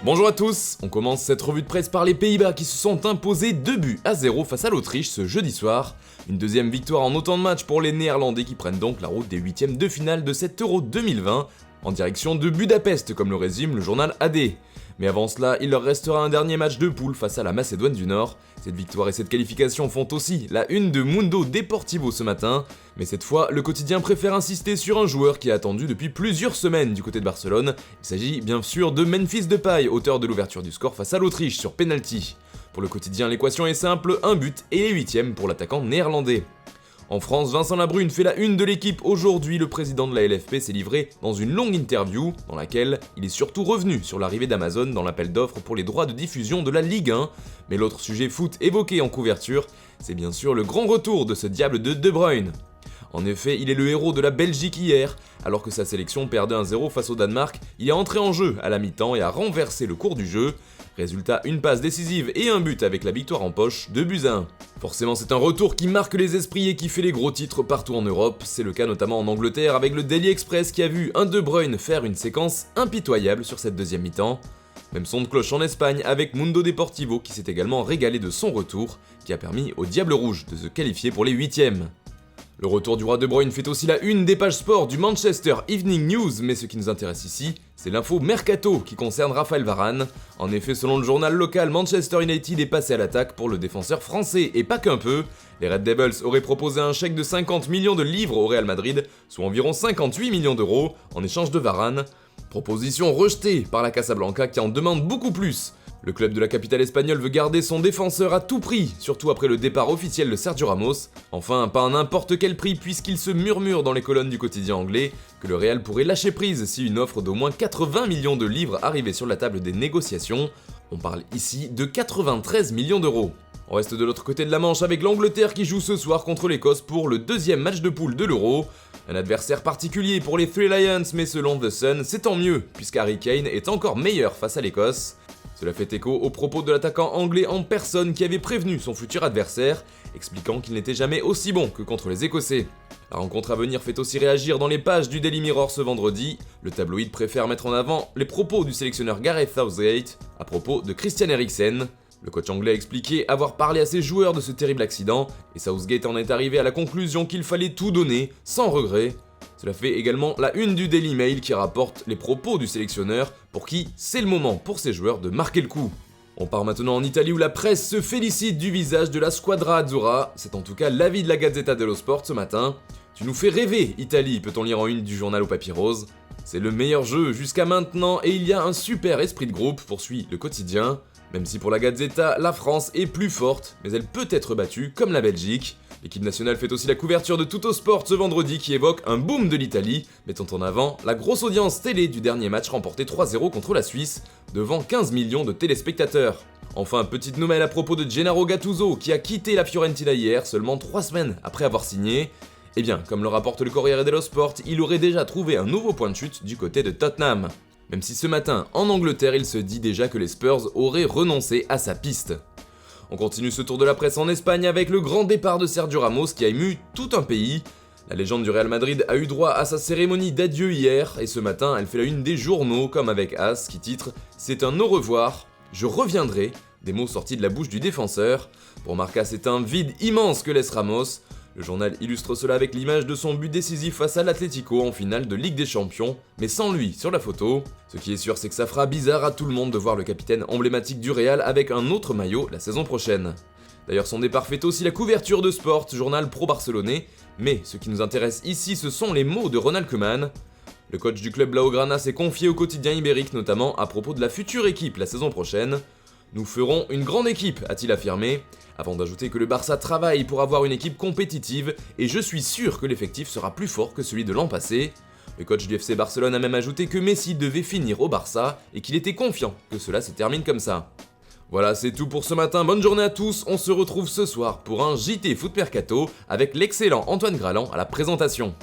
Bonjour à tous, on commence cette revue de presse par les Pays-Bas qui se sont imposés 2-0 face à l'Autriche ce jeudi soir. Une deuxième victoire en autant de matchs pour les Néerlandais qui prennent donc la route des huitièmes de finale de cet Euro 2020 en direction de Budapest comme le résume le journal AD. Mais avant cela, il leur restera un dernier match de poule face à la Macédoine du Nord. Cette victoire et cette qualification font aussi la une de Mundo Deportivo ce matin. Mais cette fois, le quotidien préfère insister sur un joueur qui est attendu depuis plusieurs semaines du côté de Barcelone. Il s'agit bien sûr de Memphis Depay, auteur de l'ouverture du score face à l'Autriche sur penalty. Pour le quotidien, l'équation est simple, un but et les huitièmes pour l'attaquant néerlandais. En France, Vincent Labrune fait la une de l'équipe. Aujourd'hui, le président de la LFP s'est livré dans une longue interview dans laquelle il est surtout revenu sur l'arrivée d'Amazon dans l'appel d'offres pour les droits de diffusion de la Ligue 1. Mais l'autre sujet foot évoqué en couverture, c'est bien sûr le grand retour de ce diable de Bruyne. En effet, il est le héros de la Belgique hier. Alors que sa sélection perdait 1-0 face au Danemark, il est entré en jeu à la mi-temps et a renversé le cours du jeu. Résultat, une passe décisive et un but avec la victoire en poche, 2-1. Forcément, c'est un retour qui marque les esprits et qui fait les gros titres partout en Europe. C'est le cas notamment en Angleterre avec le Daily Express qui a vu un De Bruyne faire une séquence impitoyable sur cette deuxième mi-temps. Même son de cloche en Espagne avec Mundo Deportivo qui s'est également régalé de son retour, qui a permis aux Diables Rouges de se qualifier pour les huitièmes. Le retour du roi De Bruyne fait aussi la une des pages sport du Manchester Evening News, mais ce qui nous intéresse ici, c'est l'info Mercato qui concerne Raphaël Varane. En effet, selon le journal local, Manchester United est passé à l'attaque pour le défenseur français, et pas qu'un peu. Les Red Devils auraient proposé un chèque de 50 millions de livres au Real Madrid, soit environ 58 millions d'euros, en échange de Varane. Proposition rejetée par la Casablanca qui en demande beaucoup plus. Le club de la capitale espagnole veut garder son défenseur à tout prix, surtout après le départ officiel de Sergio Ramos. Enfin, pas à n'importe quel prix puisqu'il se murmure dans les colonnes du quotidien anglais que le Real pourrait lâcher prise si une offre d'au moins 80 millions de livres arrivait sur la table des négociations. On parle ici de 93 millions d'euros. On reste de l'autre côté de la Manche avec l'Angleterre qui joue ce soir contre l'Écosse pour le deuxième match de poule de l'Euro. Un adversaire particulier pour les Three Lions, mais selon The Sun, c'est tant mieux puisqu'Harry Kane est encore meilleur face à l'Écosse. Cela fait écho aux propos de l'attaquant anglais en personne qui avait prévenu son futur adversaire, expliquant qu'il n'était jamais aussi bon que contre les Écossais. La rencontre à venir fait aussi réagir dans les pages du Daily Mirror ce vendredi. Le tabloïd préfère mettre en avant les propos du sélectionneur Gareth Southgate à propos de Christian Eriksen. Le coach anglais a expliqué avoir parlé à ses joueurs de ce terrible accident, et Southgate en est arrivé à la conclusion qu'il fallait tout donner, sans regret. Cela fait également la une du Daily Mail qui rapporte les propos du sélectionneur pour qui c'est le moment pour ses joueurs de marquer le coup. On part maintenant en Italie où la presse se félicite du visage de la Squadra Azzurra, c'est en tout cas l'avis de la Gazzetta dello Sport ce matin. Tu nous fais rêver, Italie, peut-on lire en une du journal au papier rose. C'est le meilleur jeu jusqu'à maintenant et il y a un super esprit de groupe, poursuit le quotidien. Même si pour la Gazzetta, la France est plus forte, mais elle peut être battue comme la Belgique. L'équipe nationale fait aussi la couverture de Tuttosport ce vendredi qui évoque un boom de l'Italie, mettant en avant la grosse audience télé du dernier match remporté 3-0 contre la Suisse, devant 15 millions de téléspectateurs. Enfin, petite nouvelle à propos de Gennaro Gattuso qui a quitté la Fiorentina hier, seulement 3 semaines après avoir signé. Eh bien, comme le rapporte le Corriere dello Sport, il aurait déjà trouvé un nouveau point de chute du côté de Tottenham. Même si ce matin, en Angleterre, il se dit déjà que les Spurs auraient renoncé à sa piste. On continue ce tour de la presse en Espagne avec le grand départ de Sergio Ramos qui a ému tout un pays. La légende du Real Madrid a eu droit à sa cérémonie d'adieu hier, et ce matin, elle fait la une des journaux, comme avec As, qui titre « C'est un au revoir, je reviendrai », des mots sortis de la bouche du défenseur. Pour Marca, c'est un vide immense que laisse Ramos. Le journal illustre cela avec l'image de son but décisif face à l'Atlético en finale de Ligue des Champions, mais sans lui sur la photo. Ce qui est sûr, c'est que ça fera bizarre à tout le monde de voir le capitaine emblématique du Real avec un autre maillot la saison prochaine. D'ailleurs, son départ fait aussi la couverture de Sport, journal pro-barcelonais, mais ce qui nous intéresse ici, ce sont les mots de Ronald Koeman. Le coach du club Blaugrana s'est confié au quotidien ibérique, notamment à propos de la future équipe la saison prochaine. Nous ferons une grande équipe, a-t-il affirmé, avant d'ajouter que le Barça travaille pour avoir une équipe compétitive et je suis sûr que l'effectif sera plus fort que celui de l'an passé. Le coach du FC Barcelone a même ajouté que Messi devait finir au Barça et qu'il était confiant que cela se termine comme ça. Voilà, c'est tout pour ce matin, bonne journée à tous, on se retrouve ce soir pour un JT Foot Mercato avec l'excellent Antoine Graland à la présentation.